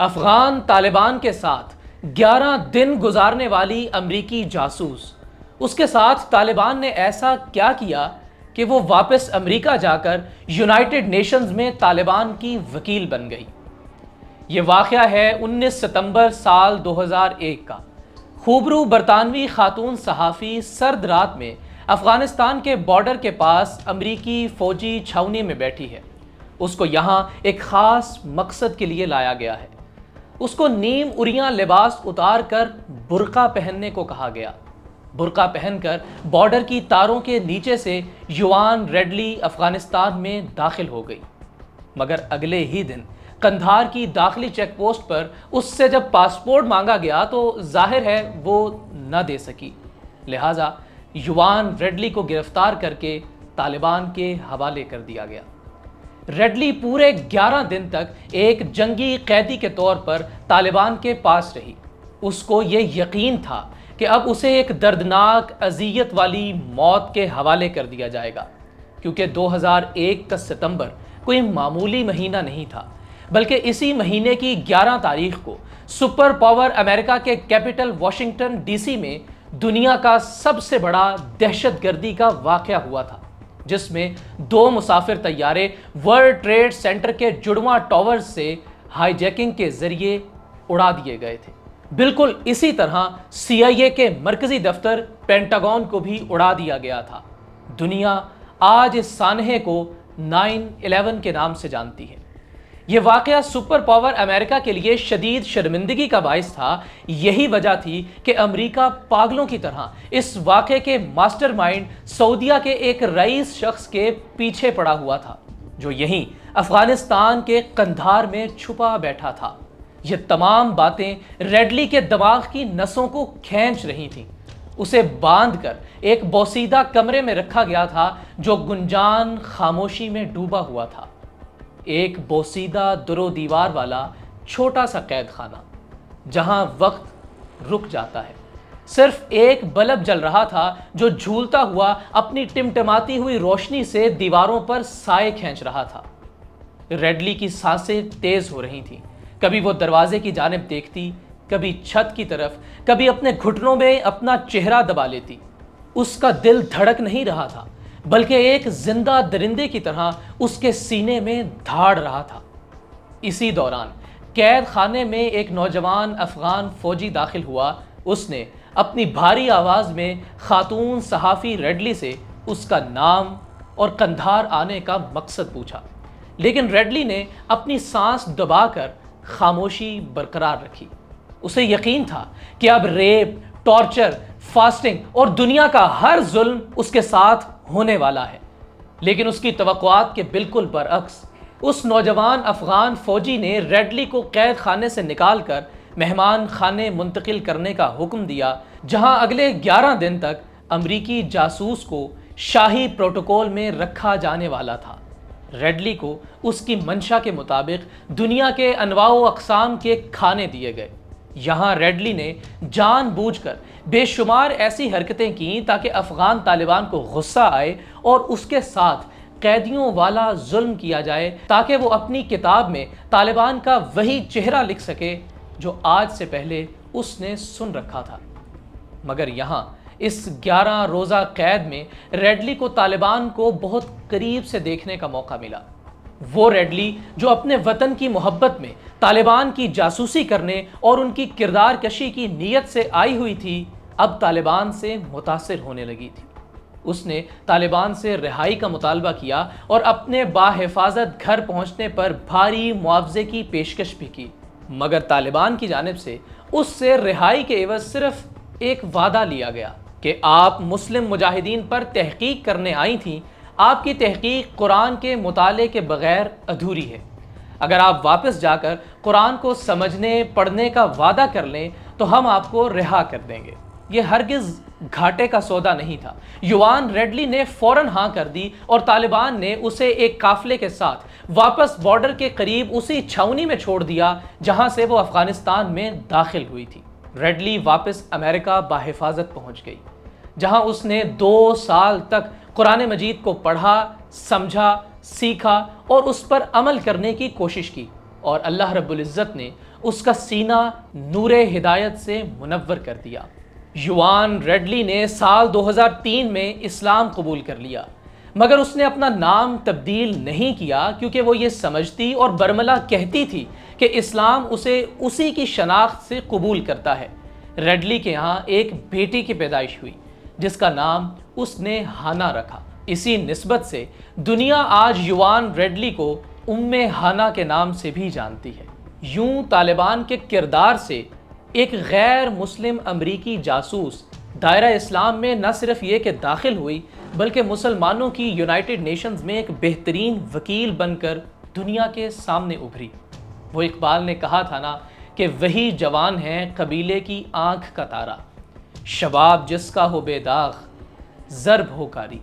افغان طالبان کے ساتھ 11 دن گزارنے والی امریکی جاسوس، اس کے ساتھ طالبان نے ایسا کیا کیا کہ وہ واپس امریکہ جا کر یونائٹڈ نیشنز میں طالبان کی وکیل بن گئی۔ یہ واقعہ ہے 19 ستمبر سال 2001 کا۔ خوبرو برطانوی خاتون صحافی سرد رات میں افغانستان کے بارڈر کے پاس امریکی فوجی چھاؤنی میں بیٹھی ہے۔ اس کو یہاں ایک خاص مقصد کے لیے لایا گیا ہے۔ اس کو نیم اریاں لباس اتار کر برقع پہننے کو کہا گیا۔ برقع پہن کر بارڈر کی تاروں کے نیچے سے یوان ریڈلی افغانستان میں داخل ہو گئی، مگر اگلے ہی دن قندھار کی داخلی چیک پوسٹ پر اس سے جب پاسپورٹ مانگا گیا تو ظاہر ہے وہ نہ دے سکی، لہٰذا یوان ریڈلی کو گرفتار کر کے طالبان کے حوالے کر دیا گیا۔ ریڈلی پورے 11 دن تک ایک جنگی قیدی کے طور پر طالبان کے پاس رہی۔ اس کو یہ یقین تھا کہ اب اسے ایک دردناک اذیت والی موت کے حوالے کر دیا جائے گا، کیونکہ 2001 کا ستمبر کوئی معمولی مہینہ نہیں تھا، بلکہ اسی مہینے کی 11 تاریخ کو سپر پاور امریکہ کے کیپٹل واشنگٹن ڈی سی میں دنیا کا سب سے بڑا دہشت گردی کا واقعہ ہوا تھا، جس میں 2 مسافر طیارے ورلڈ ٹریڈ سینٹر کے جڑواں ٹاورز سے ہائی جیکنگ کے ذریعے اڑا دیے گئے تھے۔ بالکل اسی طرح CIA کے مرکزی دفتر پینٹاگون کو بھی اڑا دیا گیا تھا۔ دنیا آج اس سانحے کو 9/11 کے نام سے جانتی ہے۔ یہ واقعہ سپر پاور امریکہ کے لیے شدید شرمندگی کا باعث تھا۔ یہی وجہ تھی کہ امریکہ پاگلوں کی طرح اس واقعے کے ماسٹر مائنڈ سعودیہ کے ایک رئیس شخص کے پیچھے پڑا ہوا تھا، جو یہیں افغانستان کے قندھار میں چھپا بیٹھا تھا۔ یہ تمام باتیں ریڈلی کے دماغ کی نسوں کو کھینچ رہی تھیں۔ اسے باندھ کر ایک بوسیدہ کمرے میں رکھا گیا تھا جو گنجان خاموشی میں ڈوبا ہوا تھا، ایک بوسیدہ در و دیوار والا چھوٹا سا قید خانہ جہاں وقت رک جاتا ہے۔ صرف ایک بلب جل رہا تھا جو جھولتا ہوا اپنی ٹمٹماتی ہوئی روشنی سے دیواروں پر سائے کھینچ رہا تھا۔ ریڈلی کی سانسیں تیز ہو رہی تھیں، کبھی وہ دروازے کی جانب دیکھتی، کبھی چھت کی طرف، کبھی اپنے گھٹنوں میں اپنا چہرہ دبا لیتی۔ اس کا دل دھڑک نہیں رہا تھا، بلکہ ایک زندہ درندے کی طرح اس کے سینے میں دھاڑ رہا تھا۔ اسی دوران قید خانے میں ایک نوجوان افغان فوجی داخل ہوا۔ اس نے اپنی بھاری آواز میں خاتون صحافی ریڈلی سے اس کا نام اور قندھار آنے کا مقصد پوچھا، لیکن ریڈلی نے اپنی سانس دبا کر خاموشی برقرار رکھی۔ اسے یقین تھا کہ اب ریپ، ٹارچر، فاسٹنگ اور دنیا کا ہر ظلم اس کے ساتھ ہونے والا ہے، لیکن اس کی توقعات کے بالکل برعکس اس نوجوان افغان فوجی نے ریڈلی کو قید خانے سے نکال کر مہمان خانے منتقل کرنے کا حکم دیا، جہاں اگلے 11 دن تک امریکی جاسوس کو شاہی پروٹوکول میں رکھا جانے والا تھا۔ ریڈلی کو اس کی منشا کے مطابق دنیا کے انواع و اقسام کے کھانے دیے گئے۔ یہاں ریڈلی نے جان بوجھ کر بے شمار ایسی حرکتیں کیں تاکہ افغان طالبان کو غصہ آئے اور اس کے ساتھ قیدیوں والا ظلم کیا جائے، تاکہ وہ اپنی کتاب میں طالبان کا وہی چہرہ لکھ سکے جو آج سے پہلے اس نے سن رکھا تھا۔ مگر یہاں اس 11 روزہ قید میں ریڈلی کو طالبان کو بہت قریب سے دیکھنے کا موقع ملا۔ وہ ریڈلی جو اپنے وطن کی محبت میں طالبان کی جاسوسی کرنے اور ان کی کردار کشی کی نیت سے آئی ہوئی تھی، اب طالبان سے متاثر ہونے لگی تھی۔ اس نے طالبان سے رہائی کا مطالبہ کیا اور اپنے باحفاظت گھر پہنچنے پر بھاری معاوضے کی پیشکش بھی کی، مگر طالبان کی جانب سے اس سے رہائی کے عوض صرف ایک وعدہ لیا گیا کہ آپ مسلم مجاہدین پر تحقیق کرنے آئی تھیں، آپ کی تحقیق قرآن کے مطالعے کے بغیر ادھوری ہے۔ اگر آپ واپس جا کر قرآن کو سمجھنے پڑھنے کا وعدہ کر لیں تو ہم آپ کو رہا کر دیں گے۔ یہ ہرگز گھاٹے کا سودا نہیں تھا۔ یوان ریڈلی نے فوراً ہاں کر دی اور طالبان نے اسے ایک قافلے کے ساتھ واپس بارڈر کے قریب اسی چھاؤنی میں چھوڑ دیا جہاں سے وہ افغانستان میں داخل ہوئی تھی۔ ریڈلی واپس امریکہ باحفاظت پہنچ گئی، جہاں اس نے 2 سال تک قرآن مجید کو پڑھا، سمجھا، سیکھا اور اس پر عمل کرنے کی کوشش کی، اور اللہ رب العزت نے اس کا سینہ نور ہدایت سے منور کر دیا۔ یوان ریڈلی نے سال 2003 میں اسلام قبول کر لیا، مگر اس نے اپنا نام تبدیل نہیں کیا کیونکہ وہ یہ سمجھتی اور برملا کہتی تھی کہ اسلام اسے اسی کی شناخت سے قبول کرتا ہے۔ ریڈلی کے ہاں ایک بیٹی کی پیدائش ہوئی جس کا نام اس نے ہانا رکھا۔ اسی نسبت سے دنیا آج یوان ریڈلی کو ہانا کے نام سے بھی جانتی ہے۔ یوں طالبان کے کردار سے ایک غیر مسلم امریکی جاسوس دائرہ اسلام میں نہ صرف یہ کہ داخل ہوئی بلکہ مسلمانوں کی یونائٹڈ نیشنز میں ایک بہترین وکیل بن کر دنیا کے سامنے ابھری۔ وہ اقبال نے کہا تھا نا کہ وہی جوان ہے قبیلے کی آنکھ کا تارا، شباب جس کا ہو بے داغ ضرب ہو کاری۔